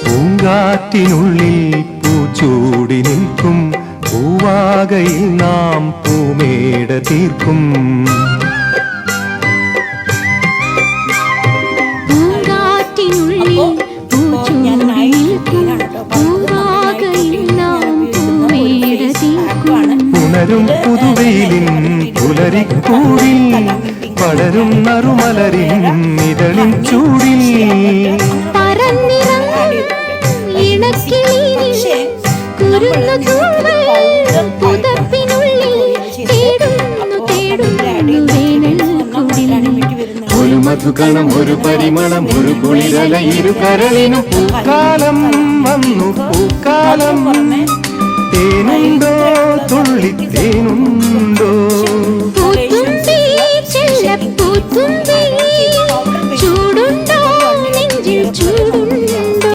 പൂങ്കാറ്റിനുള്ളിൽ പൂച്ചൂടി നിൽക്കും പൂവാകയിൽ നാം പൂമേട തീർക്കും. ഉണരും പുതുവെയിലിൻ പുലരിക്കൂടിൽ പടരും നറുമലരിൻ ഇതളിൻ ചൂടിൽ ഒരു മധുകണം ഒരു പരിമളം ഒരു കുളിരല ഇരു കരളിനും പൂക്കാലം വന്നു പൂക്കാലം. തേനുണ്ടോ തുള്ളിത്തേനുണ്ടോ പൂത്തുമ്പി